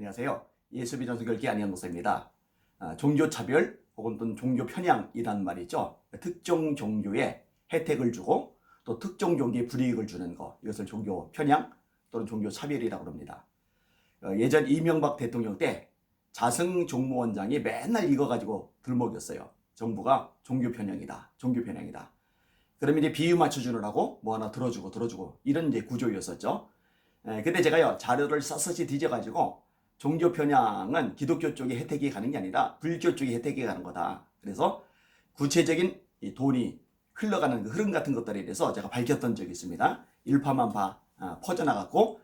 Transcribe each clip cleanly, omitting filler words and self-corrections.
안녕하세요. 예수비전 선교회 안희연 목사입니다. 종교차별 혹은 또 종교 편향이란 말이죠. 특정 종교에 혜택을 주고 또 특정 종교에 불이익을 주는 것, 이것을 종교 편향 또는 종교 차별이라고 합니다. 예전 이명박 대통령 때 자승 종무원장이 맨날 이거 가지고 들먹였어요. 정부가 종교 편향이다, 종교 편향이다. 그러면 이제 비유 맞춰주느라고 뭐 하나 들어주고 이런 이제 구조였었죠. 근데 제가요 자료를 샅샅이 뒤져가지고 종교 편향은 기독교 쪽에 혜택이 가는 게 아니라 불교 쪽에 혜택이 가는 거다. 그래서 구체적인 이 돈이 흘러가는 그 흐름 같은 것들에 대해서 제가 밝혔던 적이 있습니다. 일파만파 퍼져나갔고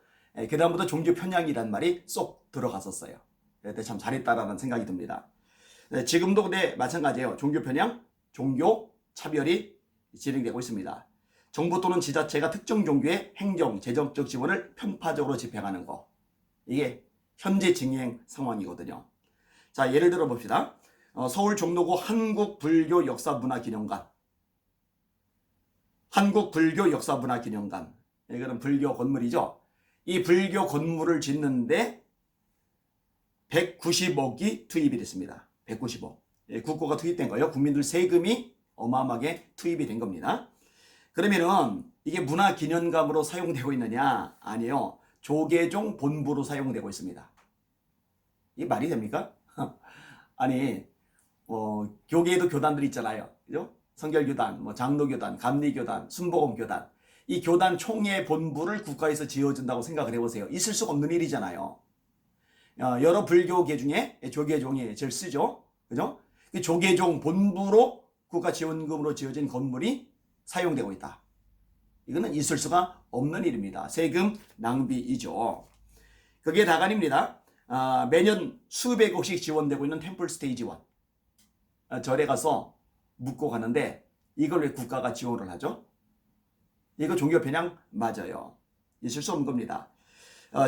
그 다음부터 종교 편향이란 말이 쏙 들어갔었어요. 그때 참 잘했다라는 생각이 듭니다. 지금도 근데 마찬가지예요. 종교 편향, 종교 차별이 진행되고 있습니다. 정부 또는 지자체가 특정 종교의 행정, 재정적 지원을 편파적으로 집행하는 거. 이게 현재 진행 상황이거든요. 자, 예를 들어 봅시다. 서울 종로구 한국불교역사문화기념관. 한국불교역사문화기념관. 이거는 불교 건물이죠. 이 불교 건물을 짓는데 190억이 투입이 됐습니다. 190억. 국고가 투입된 거예요. 국민들 세금이 어마어마하게 투입이 된 겁니다. 그러면은 이게 문화기념관으로 사용되고 있느냐? 아니요. 조계종 본부로 사용되고 있습니다. 이게 말이 됩니까? 아니, 교계에도 교단들이 있잖아요. 그죠? 성결교단, 장로교단, 감리교단, 순복음교단. 이 교단 총회 본부를 국가에서 지어준다고 생각을 해보세요. 있을 수가 없는 일이잖아요. 여러 불교계 중에 조계종이 제일 쓰죠. 그죠? 조계종 본부로 국가 지원금으로 지어진 건물이 사용되고 있다. 이거는 있을 수가 없는 일입니다. 세금 낭비이죠. 그게 다가 아닙니다. 매년 수백억씩 지원되고 있는 템플 스테이지 1. 절에 가서 묵고 가는데 이걸 왜 국가가 지원을 하죠? 이거 종교 편향 맞아요. 있을 수 없는 겁니다.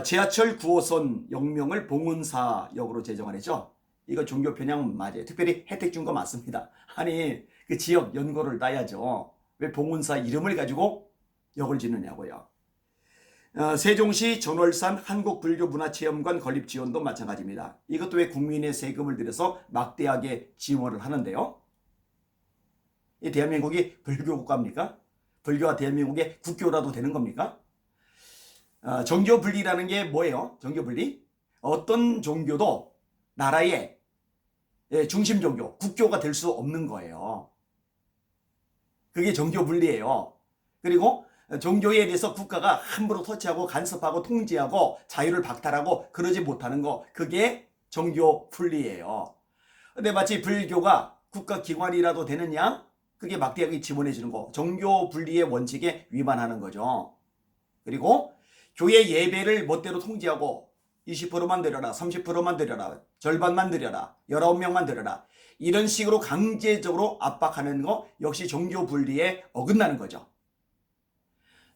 지하철 9호선 역명을 봉은사역으로 제정을 했죠. 이거 종교 편향 맞아요. 특별히 혜택 준 거 맞습니다. 아니 그 지역 연고를 따야죠. 왜 봉은사 이름을 가지고 역을 짓느냐고요. 세종시 전월산 한국불교문화체험관 건립 지원도 마찬가지입니다. 이것도 왜 국민의 세금을 들여서 막대하게 지원을 하는데요. 이 대한민국이 불교 국가입니까? 불교가 대한민국의 국교라도 되는 겁니까? 정교분리라는 게 뭐예요? 정교분리? 어떤 종교도 나라의 중심 종교, 국교가 될 수 없는 거예요. 그게 정교분리예요. 그리고 종교에 대해서 국가가 함부로 터치하고 간섭하고 통제하고 자유를 박탈하고 그러지 못하는 거, 그게 정교분리예요. 근데 마치 불교가 국가기관이라도 되느냐? 그게 막대하게 지원해 주는 거, 정교분리의 원칙에 위반하는 거죠. 그리고 교회 예배를 멋대로 통제하고 20%만 드려라, 30%만 드려라, 절반만 드려라, 19명만 드려라, 이런 식으로 강제적으로 압박하는 거 역시 종교분리에 어긋나는 거죠.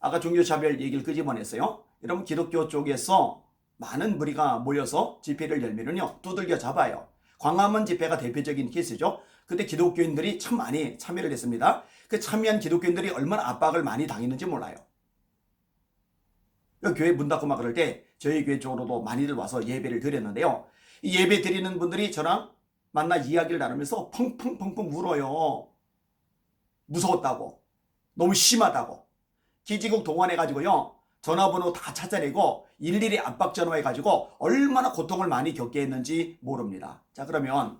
아까 종교차별 얘기를 끄집어냈어요. 여러분 기독교 쪽에서 많은 무리가 모여서 집회를 열면은요 두들겨 잡아요. 광화문 집회가 대표적인 케이스죠. 그때 기독교인들이 참 많이 참여를 했습니다. 그 참여한 기독교인들이 얼마나 압박을 많이 당했는지 몰라요. 교회 문 닫고 막 그럴 때 저희 교회 쪽으로도 많이들 와서 예배를 드렸는데요. 이 예배 드리는 분들이 저랑 만나 이야기를 나누면서 펑펑펑펑 울어요. 무서웠다고, 너무 심하다고. 기지국 동원해가지고요 전화번호 다 찾아내고 일일이 압박 전화해가지고 얼마나 고통을 많이 겪게 했는지 모릅니다. 자, 그러면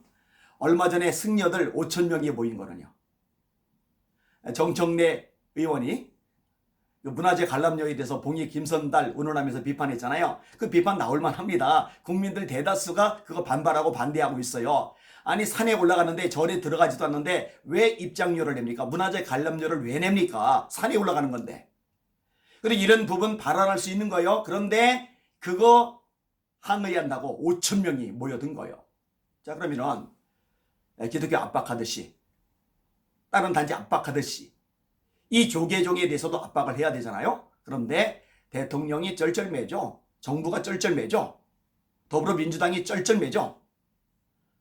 얼마 전에 승려들 5,000명이 모인 거는요, 정청래 의원이 문화재 관람료에 대해서 봉익 김선달 운운하면서 비판했잖아요. 그 비판 나올만 합니다. 국민들 대다수가 그거 반발하고 반대하고 있어요. 아니 산에 올라가는데 절에 들어가지도 않는데 왜 입장료를 냅니까? 문화재 관람료를 왜 냅니까? 산에 올라가는 건데. 그리고 이런 부분 발언할 수 있는 거예요. 그런데 그거 항의한다고 5,000명이 모여든 거예요. 자, 그러면은 기독교 압박하듯이, 다른 단지 압박하듯이 이 조계종에 대해서도 압박을 해야 되잖아요. 그런데 대통령이 쩔쩔매죠. 정부가 쩔쩔매죠. 더불어민주당이 쩔쩔매죠.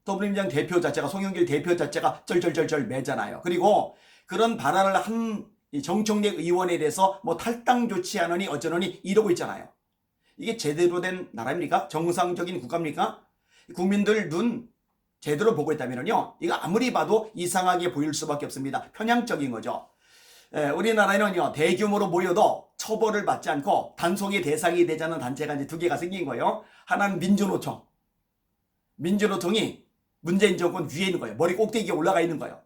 더불어민주당 대표 자체가, 송영길 대표 자체가 쩔쩔쩔쩔 매잖아요. 그리고 그런 발언을 한 이 정청래 의원에 대해서 탈당 조치하느니 어쩌느니 이러고 있잖아요. 이게 제대로 된 나라입니까? 정상적인 국가입니까? 국민들 눈 제대로 보고 있다면요, 이거 아무리 봐도 이상하게 보일 수밖에 없습니다. 편향적인 거죠. 우리나라에는요, 대규모로 모여도 처벌을 받지 않고 단속의 대상이 되지 않는 단체가 이제 두 개가 생긴 거예요. 하나는 민주노총. 민주노총이 문재인 정권 위에 있는 거예요. 머리 꼭대기에 올라가 있는 거예요.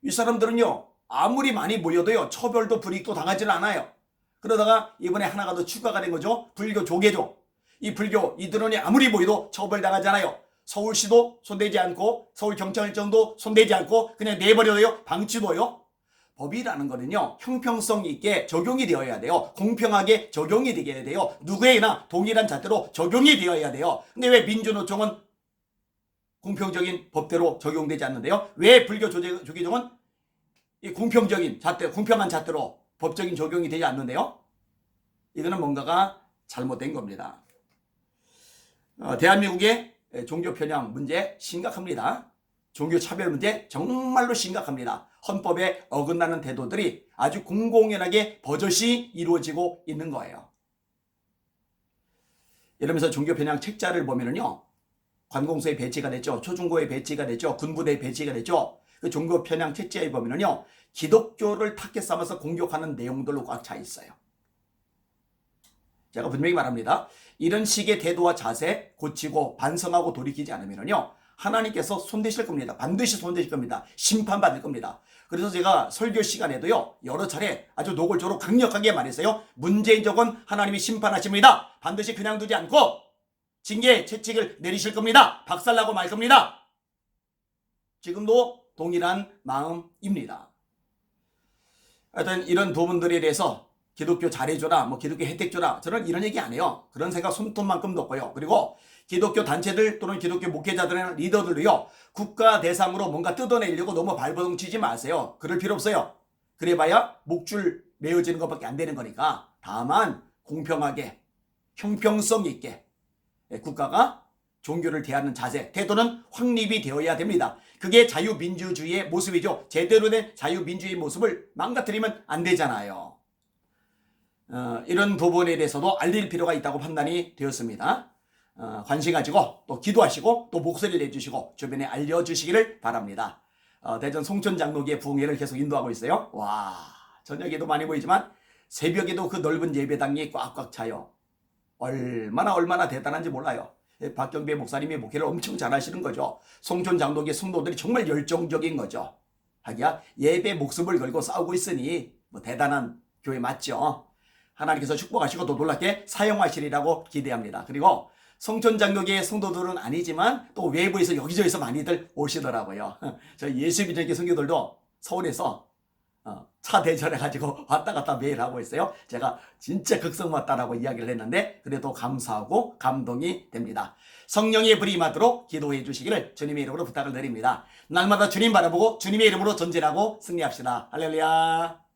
이 사람들은요, 아무리 많이 모여도요, 처벌도 불이익도 당하지는 않아요. 그러다가 이번에 하나가 더 추가가 된 거죠. 불교 조계조. 이 불교 이들은 아무리 모여도 처벌당하잖아요. 서울시도 손대지 않고 서울경찰청도 손대지 않고 그냥 내버려둬요. 방치도요. 법이라는 거는요, 형평성 있게 적용이 되어야 돼요. 공평하게 적용이 되어야 돼요. 누구에게나 동일한 잣대로 적용이 되어야 돼요. 근데 왜 민주노총은 공평적인 법대로 적용되지 않는데요? 왜 불교 조계종은 이 공평적인 잣대, 공평한 잣대로 법적인 적용이 되지 않는데요? 이거는 뭔가가 잘못된 겁니다. 대한민국의 종교 편향 문제 심각합니다. 종교 차별 문제 정말로 심각합니다. 헌법에 어긋나는 태도들이 아주 공공연하게 버젓이 이루어지고 있는 거예요. 이러면서 종교 편향 책자를 보면은요, 관공서에 배치가 됐죠. 초중고에 배치가 됐죠. 군부대에 배치가 됐죠. 그 종교 편향 책자에 보면은요, 기독교를 타겟 삼아서 공격하는 내용들로 꽉 차 있어요. 제가 분명히 말합니다. 이런 식의 태도와 자세 고치고 반성하고 돌이키지 않으면요, 하나님께서 손대실 겁니다. 반드시 손대실 겁니다. 심판받을 겁니다. 그래서 제가 설교 시간에도요, 여러 차례 아주 노골적으로 강력하게 말했어요. 문재인 정권 하나님이 심판하십니다. 반드시 그냥 두지 않고 징계 채찍을 내리실 겁니다. 박살나고 말 겁니다. 지금도 동일한 마음입니다. 하여튼 이런 부분들에 대해서 기독교 잘해줘라, 뭐 기독교 혜택 줘라, 저는 이런 얘기 안 해요. 그런 생각 손톱만큼도 없고요. 그리고 기독교 단체들 또는 기독교 목회자들이나 리더들도요, 국가 대상으로 뭔가 뜯어내려고 너무 발버둥 치지 마세요. 그럴 필요 없어요. 그래봐야 목줄 메어지는 것밖에 안 되는 거니까. 다만 공평하게 형평성 있게 국가가 종교를 대하는 자세, 태도는 확립이 되어야 됩니다. 그게 자유민주주의의 모습이죠. 제대로 된 자유민주주의 모습을 망가뜨리면 안 되잖아요. 이런 부분에 대해서도 알릴 필요가 있다고 판단이 되었습니다. 관심 가지고 또 기도하시고 또 목소리를 내주시고 주변에 알려주시기를 바랍니다. 대전 송천 장로교회 부흥회를 계속 인도하고 있어요. 와, 저녁에도 많이 보이지만 새벽에도 그 넓은 예배당이 꽉꽉 차요. 얼마나 대단한지 몰라요. 박경배 목사님이 목회를 엄청 잘하시는 거죠. 송천 장로교회 성도들이 정말 열정적인 거죠. 하기야 예배 목숨을 걸고 싸우고 있으니 뭐 대단한 교회 맞죠. 하나님께서 축복하시고 또 놀랍게 사용하시리라고 기대합니다. 그리고 송천 장로교회 성도들은 아니지만 또 외부에서 여기저기서 많이들 오시더라고요. 저희 예수비전교 성도들도 서울에서 차 대절해가지고 왔다 갔다 매일 하고 있어요. 제가 진짜 극성 왔다라고 이야기를 했는데 그래도 감사하고 감동이 됩니다. 성령의 불이 임하도록 기도해 주시기를 주님의 이름으로 부탁을 드립니다. 날마다 주님 바라보고 주님의 이름으로 전진하고 승리합시다. 할렐루야.